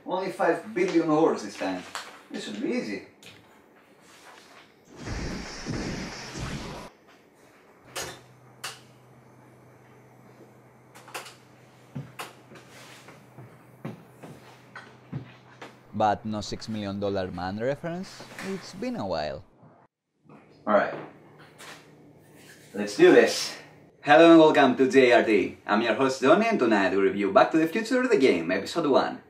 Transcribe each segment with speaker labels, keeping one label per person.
Speaker 1: Only 5 billion words this time. This should be easy.
Speaker 2: But no $6 million man reference? It's been a while.
Speaker 1: Alright. Let's do this. Hello and welcome to JRT. I'm your host Johnny and tonight we review Back to the Future the Game, Episode 1.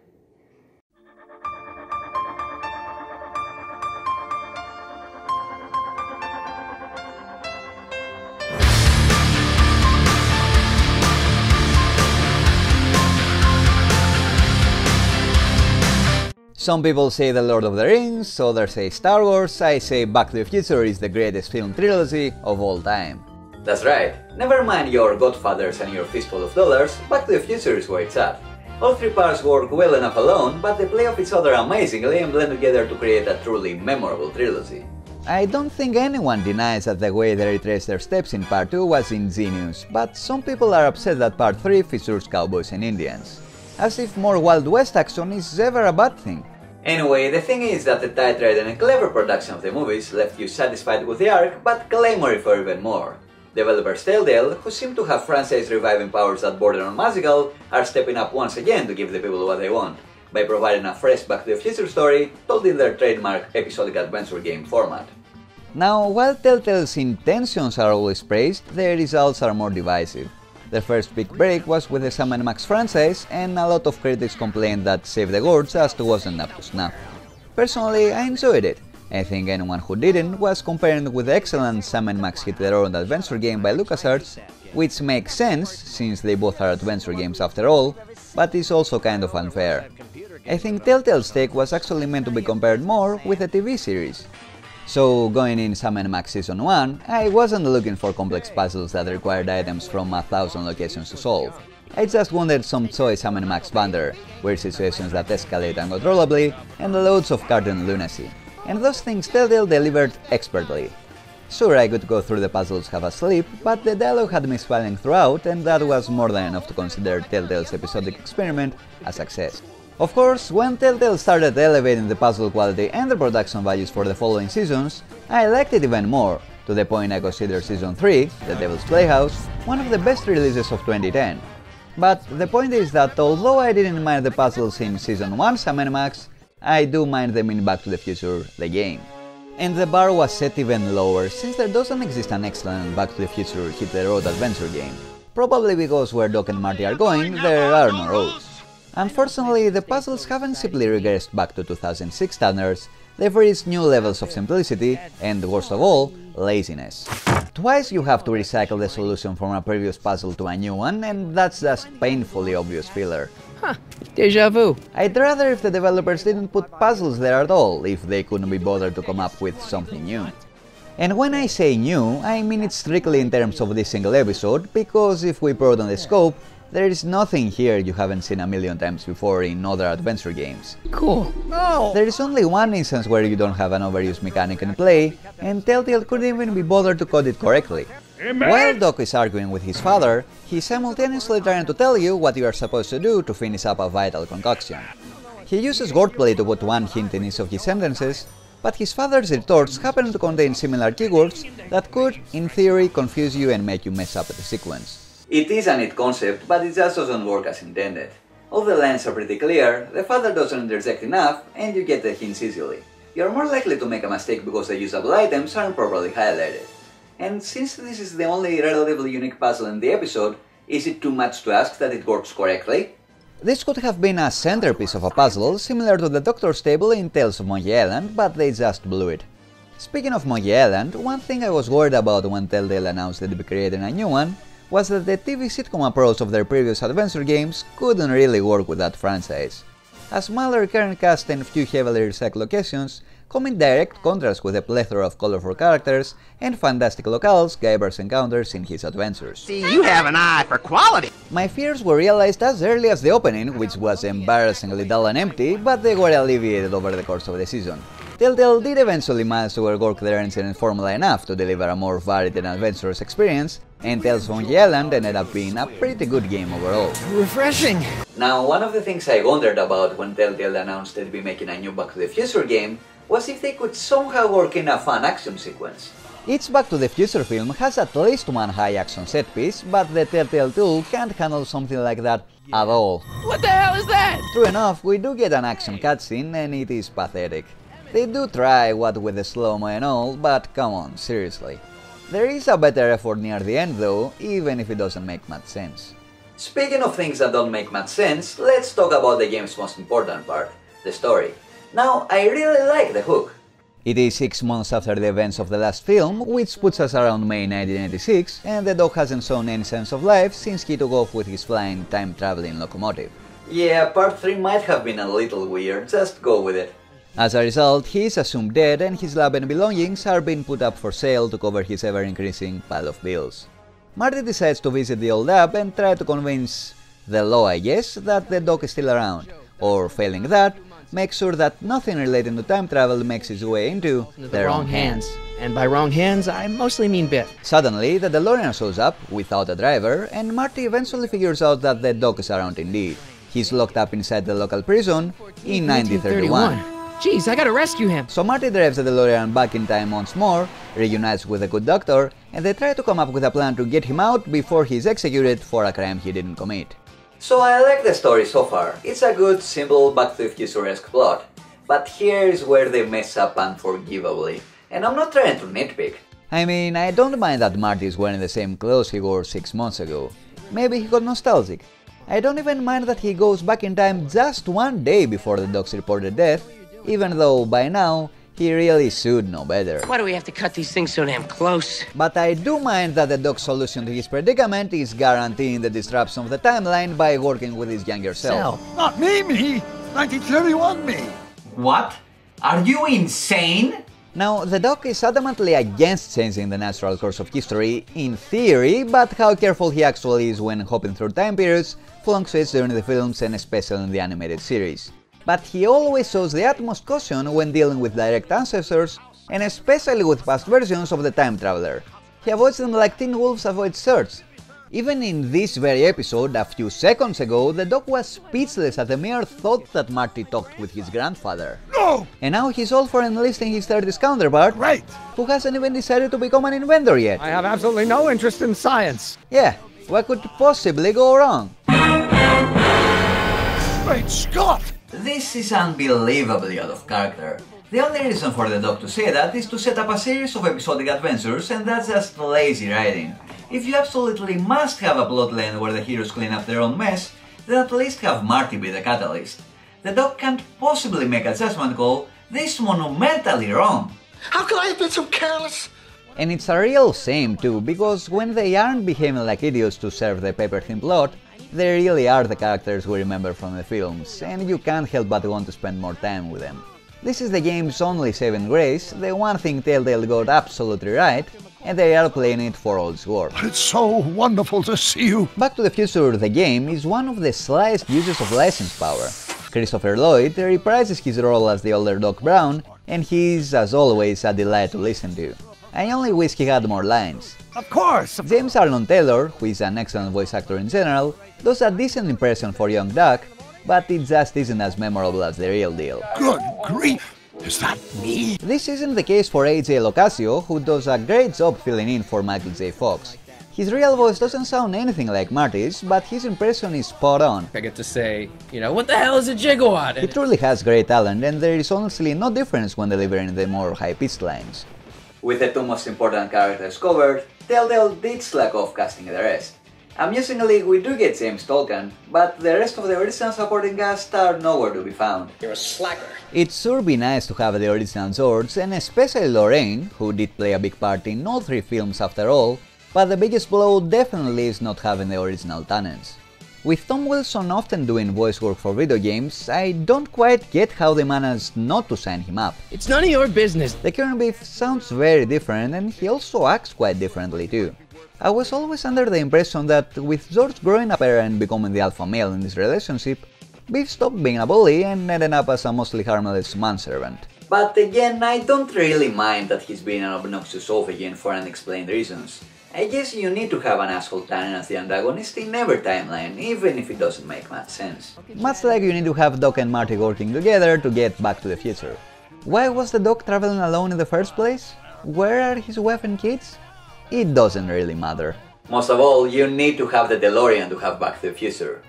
Speaker 2: Some people say The Lord of the Rings, others say Star Wars, I say Back to the Future is the greatest film trilogy of all time.
Speaker 1: That's right. Never mind your Godfathers and your fistful of dollars, Back to the Future is where it's at. All three parts work well enough alone, but they play off each other amazingly and blend together to create a truly memorable trilogy.
Speaker 2: I don't think anyone denies that the way they retraced their steps in Part 2 was ingenious, but some people are upset that Part 3 features cowboys and Indians. As if more Wild West action is ever a bad thing.
Speaker 1: Anyway, the thing is that the tight-rated and clever production of the movies left you satisfied with the arc, but clamoring for even more. Developers Telltale, who seem to have franchise-reviving powers that border on magical, are stepping up once again to give the people what they want, by providing a fresh Back to the Future story told in their trademark episodic adventure game format.
Speaker 2: Now, while Telltale's intentions are always praised, their results are more divisive. The first big break was with the Sam & Max franchise, and a lot of critics complained that Save the World just wasn't up to snuff. Personally, I enjoyed it. I think anyone who didn't was comparing it with the excellent Sam & Max Hit Their Own adventure game by LucasArts, which makes sense since they both are adventure games after all, but is also kind of unfair. I think Telltale's take was actually meant to be compared more with a TV series. So, going in Sam & Max Season 1, I wasn't looking for complex puzzles that required items from 1,000 locations to solve. I just wanted some toy Sam & Max banter, weird situations that escalate uncontrollably, and loads of cartoon lunacy. And those things Telltale delivered expertly. Sure, I could go through the puzzles half asleep, but the dialogue had me smiling throughout, and that was more than enough to consider Telltale's episodic experiment a success. Of course, when Telltale started elevating the puzzle quality and the production values for the following seasons, I liked it even more, to the point I consider Season 3, The Devil's Playhouse, one of the best releases of 2010. But the point is that although I didn't mind the puzzles in Season 1 Sam & Max, I do mind them in Back to the Future, the game. And the bar was set even lower since there doesn't exist an excellent Back to the Future Hit the Road adventure game. Probably because where Doc and Marty are going, there are no roads. Unfortunately, the puzzles haven't simply regressed back to 2006 standards, they've reached new levels of simplicity and, worst of all, laziness. Twice you have to recycle the solution from a previous puzzle to a new one, and that's just painfully obvious filler.
Speaker 3: Huh, deja vu.
Speaker 2: I'd rather if the developers didn't put puzzles there at all, if they couldn't be bothered to come up with something new. And when I say new, I mean it strictly in terms of this single episode, because if we broaden the scope, there is nothing here you haven't seen a million times before in other adventure games.
Speaker 3: Cool. No!
Speaker 2: There is only one instance where you don't have an overused mechanic in play, and Telltale couldn't even be bothered to code it correctly. While Doc is arguing with his father, he's simultaneously trying to tell you what you are supposed to do to finish up a vital concoction. He uses wordplay to put one hint in each of his sentences, but his father's retorts happen to contain similar keywords that could, in theory, confuse you and make you mess up the sequence.
Speaker 1: It is a neat concept, but it just doesn't work as intended. All the lines are pretty clear, the father doesn't interject enough, and you get the hints easily. You're more likely to make a mistake because the usable items aren't properly highlighted. And since this is the only relatively unique puzzle in the episode, is it too much to ask that it works correctly?
Speaker 2: This could have been a centerpiece of a puzzle, similar to the Doctor's Table in Tales of Monkey Island, but they just blew it. Speaking of Monkey Island, one thing I was worried about when Telltale announced they'd be creating a new one was that the TV sitcom approach of their previous adventure games couldn't really work with that franchise. A smaller current cast and few heavily recycled locations come in direct contrast with a plethora of colorful characters and fantastic locales Guybrush encounters in his adventures.
Speaker 4: See, you have an eye for quality!
Speaker 2: My fears were realized as early as the opening, which was embarrassingly dull and empty, but they were alleviated over the course of the season. Telltale did eventually manage to work their engine and formula enough to deliver a more varied and adventurous experience, and Tales from the Island ended up being a pretty good game overall.
Speaker 3: Refreshing.
Speaker 1: Now, one of the things I wondered about when Telltale announced they'd be making a new Back to the Future game was if they could somehow work in a fun action sequence.
Speaker 2: Each Back to the Future film has at least one high action set piece, but the Telltale tool can't handle something like that at all.
Speaker 3: What the hell is that?
Speaker 2: True enough, we do get an action cutscene and it is pathetic. They do try what with the slow-mo and all, but come on, seriously. There is a better effort near the end though, even if it doesn't make much sense.
Speaker 1: Speaking of things that don't make much sense, let's talk about the game's most important part, the story. Now, I really like the hook.
Speaker 2: It is 6 months after the events of the last film, which puts us around May 1986, and the dog hasn't shown any sense of life since he took off with his flying time-traveling locomotive.
Speaker 1: Yeah, part 3 might have been a little weird, just go with it.
Speaker 2: As a result, he is assumed dead and his lab and belongings are being put up for sale to cover his ever-increasing pile of bills. Marty decides to visit the old lab and try to convince the law, I guess, that the dog is still around, or failing that, make sure that nothing relating to time travel makes its way into the wrong hands.
Speaker 3: And by wrong hands, I mostly mean Biff.
Speaker 2: Suddenly, the DeLorean shows up, without a driver, and Marty eventually figures out that the dog is around indeed. He's locked up inside the local prison in 1931.
Speaker 3: Jeez, I gotta rescue him.
Speaker 2: So Marty drives the DeLorean back in time once more, reunites with the good doctor, and they try to come up with a plan to get him out before he's executed for a crime he didn't commit.
Speaker 1: So I like the story so far. It's a good, simple Back to the Future-esque plot. But here's where they mess up unforgivably. And I'm not trying to nitpick.
Speaker 2: I mean, I don't mind that Marty is wearing the same clothes he wore 6 months ago. Maybe he got nostalgic. I don't even mind that he goes back in time just one day before the dog's reported death, even though by now he really should know better.
Speaker 5: Why do we have to cut these things so damn close?
Speaker 2: But I do mind that the dog's solution to his predicament is guaranteeing the disruption of the timeline by working with his younger self.
Speaker 6: Not me! 1931 me!
Speaker 1: What? Are you insane?
Speaker 2: Now, the dog is adamantly against changing the natural course of history, in theory, but how careful he actually is when hopping through time periods fluctuates during the films and especially in the animated series. But he always shows the utmost caution when dealing with direct ancestors, and especially with past versions of the time traveler. He avoids them like Teen Wolves avoid search. Even in this very episode, a few seconds ago, the dog was speechless at the mere thought that Marty talked with his grandfather.
Speaker 6: No!
Speaker 2: And now he's all for enlisting his 30s counterpart,
Speaker 6: Right!
Speaker 2: who hasn't even decided to become an inventor yet.
Speaker 3: I have absolutely no interest in science.
Speaker 2: Yeah, what could possibly go wrong?
Speaker 6: Great Scott!
Speaker 1: This is unbelievably out of character. The only reason for the dog to say that is to set up a series of episodic adventures, and that's just lazy writing. If you absolutely must have a plotline where the heroes clean up their own mess, then at least have Marty be the catalyst. The dog can't possibly make a judgment call this monumentally wrong.
Speaker 6: How could I have been so careless?
Speaker 2: And it's a real shame too, because when they aren't behaving like idiots to serve the paper-thin plot, they really are the characters we remember from the films, and you can't help but want to spend more time with them. This is the game's only saving grace, the one thing Telltale got absolutely right, and they are playing it for all it's worth.
Speaker 6: It's so wonderful to see you.
Speaker 2: Back to the Future, the game, is one of the slyest uses of license power. Christopher Lloyd reprises his role as the older Doc Brown, and he is, as always, a delight to listen to. I only wish he had more lines.
Speaker 6: Of course!
Speaker 2: James Arnold Taylor, who is an excellent voice actor in general, does a decent impression for young Doc, but it just isn't as memorable as the real deal.
Speaker 6: Good grief! Is that me?
Speaker 2: This isn't the case for AJ Locascio, who does a great job filling in for Michael J. Fox. His real voice doesn't sound anything like Marty's, but his impression is spot on.
Speaker 3: I get to say, what the hell is a gigawatt?
Speaker 2: He truly has great talent, and there is honestly no difference when delivering the more high-pitched lines.
Speaker 1: With the two most important characters covered, Telltale did slack off casting the rest. Amusingly, we do get James Tolkien, but the rest of the original supporting cast are nowhere to be found.
Speaker 5: You're a slacker.
Speaker 2: It'd sure be nice to have the original George, and especially Lorraine, who did play a big part in all 3 films after all, but the biggest blow definitely is not having the original Tannins. With Tom Wilson often doing voice work for video games, I don't quite get how they managed not to sign him up.
Speaker 3: It's none of your business.
Speaker 2: The current Beef sounds very different, and he also acts quite differently too. I was always under the impression that with George growing up and becoming the alpha male in this relationship, Beef stopped being a bully and ended up as a mostly harmless manservant.
Speaker 1: But again, I don't really mind that he's being an obnoxious oaf again for unexplained reasons. I guess you need to have an asshole Tannen as the antagonist in every timeline, even if it doesn't make much sense.
Speaker 2: Much like you need to have Doc and Marty working together to get Back to the Future. Why was the Doc traveling alone in the first place? Where are his wife and kids? It doesn't really matter.
Speaker 1: Most of all, you need to have the DeLorean to have Back to the Future.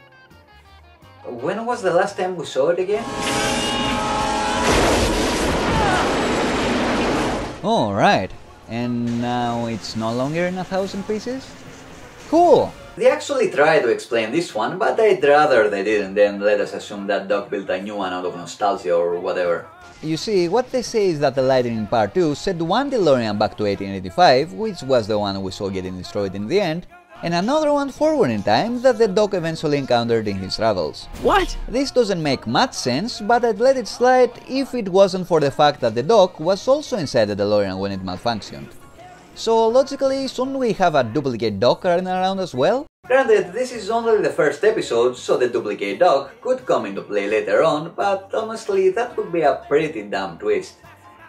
Speaker 1: When was the last time we saw it again?
Speaker 2: Oh, right. And now it's no longer in 1,000 pieces? Cool!
Speaker 1: They actually tried to explain this one, but I'd rather they didn't than let us assume that Doc built a new one out of nostalgia or whatever.
Speaker 2: You see, what they say is that the Lightning Part 2 sent one DeLorean back to 1885, which was the one we saw getting destroyed in the end, and another one forward in time that the Doc eventually encountered in his travels.
Speaker 3: What?
Speaker 2: This doesn't make much sense, but I'd let it slide if it wasn't for the fact that the Doc was also inside the DeLorean when it malfunctioned. So logically, shouldn't we have a duplicate Doc running around as well?
Speaker 1: Granted, this is only the first episode, so the duplicate Doc could come into play later on, but honestly, that would be a pretty dumb twist.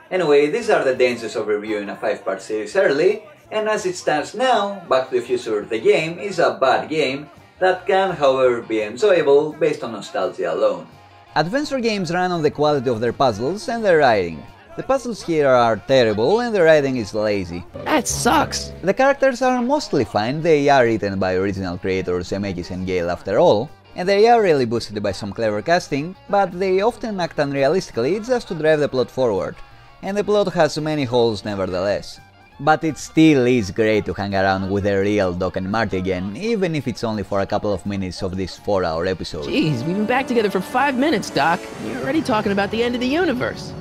Speaker 1: Anyway, these are the dangers of reviewing a 5-part series early, and as it stands now, Back to the Future the game is a bad game that can, however, be enjoyable based on nostalgia alone.
Speaker 2: Adventure games run on the quality of their puzzles and their writing. The puzzles here are terrible and the writing is lazy.
Speaker 3: That sucks.
Speaker 2: The characters are mostly fine, they are written by original creators Zemeckis and Gale after all, and they are really boosted by some clever casting, but they often act unrealistically just to drive the plot forward, and the plot has many holes nevertheless. But it still is great to hang around with the real Doc and Marty again, even if it's only for a couple of minutes of this 4-hour episode.
Speaker 3: Jeez, we've been back together for 5 minutes, Doc. You're already talking about the end of the universe.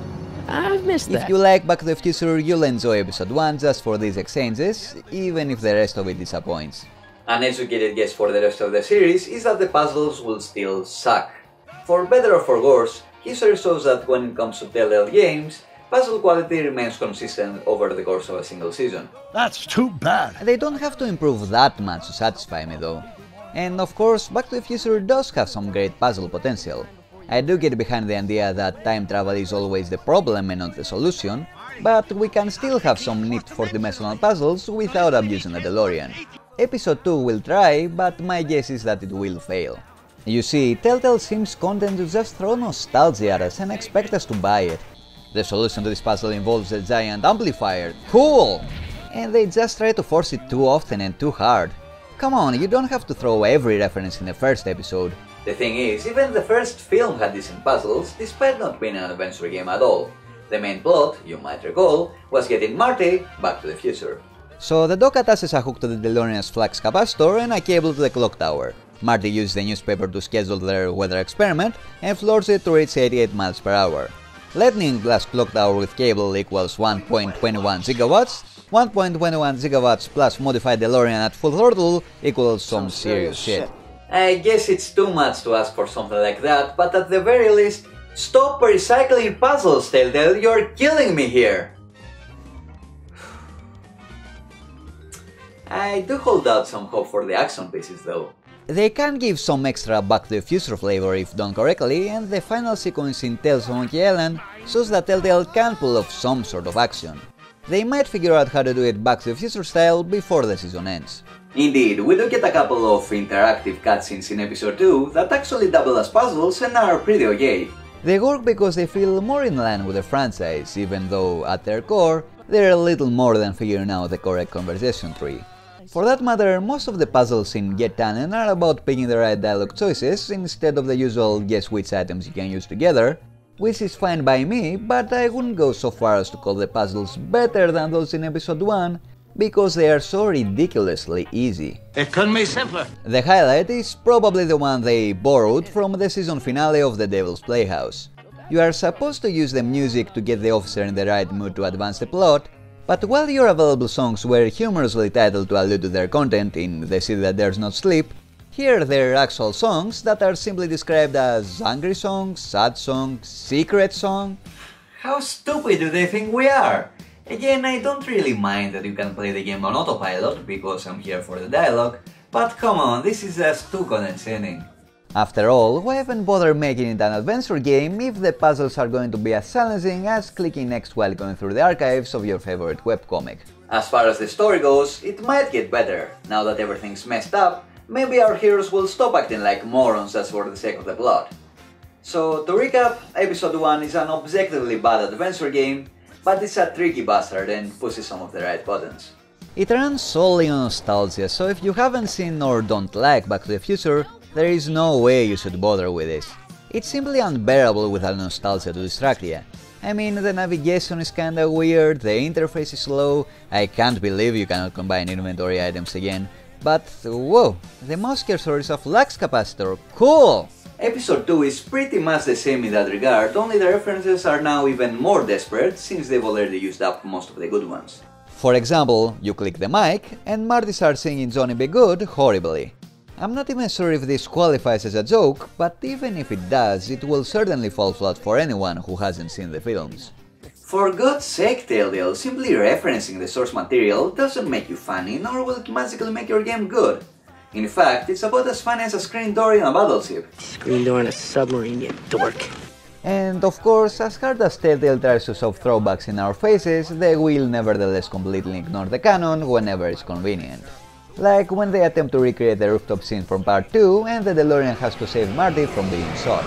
Speaker 3: I've missed that.
Speaker 2: If you like Back to the Future, you'll enjoy episode 1 just for these exchanges, even if the rest of it disappoints.
Speaker 1: An educated guess for the rest of the series is that the puzzles will still suck. For better or for worse, history shows that when it comes to Telltale Games, puzzle quality remains consistent over the course of a single season.
Speaker 6: That's too bad.
Speaker 2: They don't have to improve that much to satisfy me though. And of course, Back to the Future does have some great puzzle potential. I do get behind the idea that time travel is always the problem and not the solution, but we can still have some neat 4-dimensional puzzles without abusing the DeLorean. Episode 2 will try, but my guess is that it will fail. You see, Telltale seems content to just throw nostalgia at us and expect us to buy it. The solution to this puzzle involves a giant amplifier. Cool! And they just try to force it too often and too hard. Come on, you don't have to throw every reference in the first episode.
Speaker 1: The thing is, even the first film had decent puzzles, despite not being an adventure game at all. The main plot, you might recall, was getting Marty back to the future.
Speaker 2: So the Doc attaches a hook to the DeLorean's flux capacitor and a cable to the clock tower. Marty uses the newspaper to schedule their weather experiment and floors it to reach 88 miles per hour. Lightning glass clock tower with cable equals 1.21 gigawatts. 1.21 gigawatts plus modified DeLorean at full throttle equals some serious shit.
Speaker 1: I guess it's too much to ask for something like that, but at the very least, stop recycling puzzles, Telltale, you're killing me here! I do hold out some hope for the action pieces though.
Speaker 2: They can give some extra Back to the Future flavor if done correctly, and the final sequence in Tales of Monkey Island shows that Telltale can pull off some sort of action. They might figure out how to do it Back to the Future style before the season ends.
Speaker 1: Indeed, we do get a couple of interactive cutscenes in episode 2 that actually double as puzzles and are pretty okay.
Speaker 2: They work because they feel more in line with the franchise, even though, at their core, they're a little more than figuring out the correct conversation tree. For that matter, most of the puzzles in Get Tannen are about picking the right dialogue choices instead of the usual guess which items you can use together, which is fine by me, but I wouldn't go so far as to call the puzzles better than those in episode 1, because they are so ridiculously easy.
Speaker 4: It couldn't be simpler.
Speaker 2: The highlight is probably the one they borrowed from the season finale of The Devil's Playhouse. You are supposed to use the music to get the officer in the right mood to advance the plot, but while your available songs were humorously titled to allude to their content in The City That Dares Not Sleep, here they're actual songs that are simply described as angry song, sad song, secret song.
Speaker 1: How stupid do they think we are? Again, I don't really mind that you can play the game on autopilot, because I'm here for the dialogue, but come on, this is just too condescending.
Speaker 2: After all, why even bother making it an adventure game if the puzzles are going to be as challenging as clicking next while going through the archives of your favorite webcomic?
Speaker 1: As far as the story goes, it might get better. Now that everything's messed up, maybe our heroes will stop acting like morons just for the sake of the plot. So to recap, episode 1 is an objectively bad adventure game, but it's a tricky bastard and pushes some of the right buttons.
Speaker 2: It runs solely on nostalgia, so if you haven't seen or don't like Back to the Future, there is no way you should bother with this. It's simply unbearable without nostalgia to distract you. I mean, the navigation is kinda weird, the interface is slow, I can't believe you cannot combine inventory items again, but whoa, the mouse cursor is a flux capacitor, cool!
Speaker 1: Episode 2 is pretty much the same in that regard, only the references are now even more desperate since they've already used up most of the good ones.
Speaker 2: For example, you click the mic and Marty starts singing Johnny Be Good horribly. I'm not even sure if this qualifies as a joke, but even if it does, it will certainly fall flat for anyone who hasn't seen the films.
Speaker 1: For God's sake, Telltale, simply referencing the source material doesn't make you funny, nor will it magically make your game good. In fact, it's about as funny as a screen door in a battleship.
Speaker 5: Screen door in a submarine, you dork.
Speaker 2: And of course, as hard as Telltale tries to shove throwbacks in our faces, they will nevertheless completely ignore the canon whenever it's convenient. Like when they attempt to recreate the rooftop scene from part 2 and the DeLorean has to save Marty from being shot.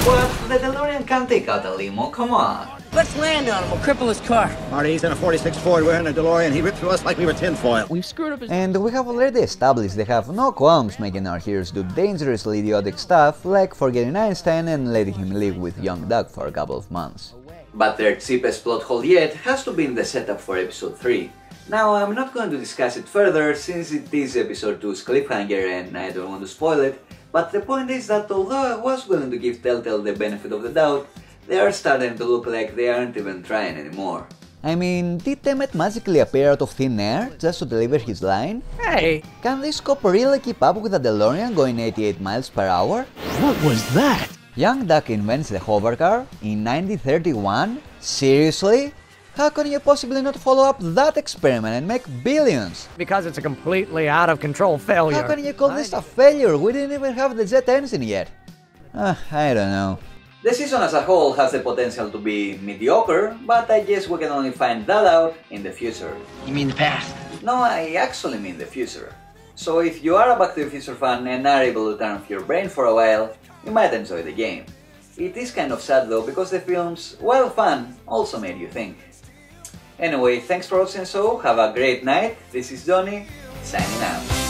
Speaker 1: What? The DeLorean can't take out a limo, come on!
Speaker 5: Let's land on him, we'll cripple his car.
Speaker 7: Marty, he's in a 46 Ford, we're in a DeLorean, he ripped through us like we were tinfoil.
Speaker 3: We've screwed up his...
Speaker 2: And we have already established they have no qualms making our heroes do dangerously idiotic stuff like forgetting Einstein and letting him live with young Doug for a couple of months.
Speaker 1: But their cheapest plot hole yet has to be in the setup for episode 3. Now, I'm not going to discuss it further since it is episode 2's cliffhanger and I don't want to spoil it, but the point is that although I was willing to give Telltale the benefit of the doubt, they are starting to look like they aren't even trying anymore.
Speaker 2: I mean, did Emmett magically appear out of thin air just to deliver his line?
Speaker 3: Hey!
Speaker 2: Can this cop really keep up with a DeLorean going 88 miles per hour?
Speaker 3: What was that?
Speaker 2: Young Duck invents the hover car in 1931? Seriously? How can you possibly not follow up that experiment and make billions?
Speaker 8: Because it's a completely out of control failure.
Speaker 2: How can you call this a failure? We didn't even have the jet engine yet. I don't know.
Speaker 1: The season as a whole has the potential to be mediocre, but I guess we can only find that out in the future.
Speaker 5: You mean the past?
Speaker 1: No, I actually mean the future. So if you are a Back to the Future fan and are able to turn off your brain for a while, you might enjoy the game. It is kind of sad though, because the films, while fun, also made you think. Anyway, thanks for watching the show, have a great night, this is Johnny, signing out.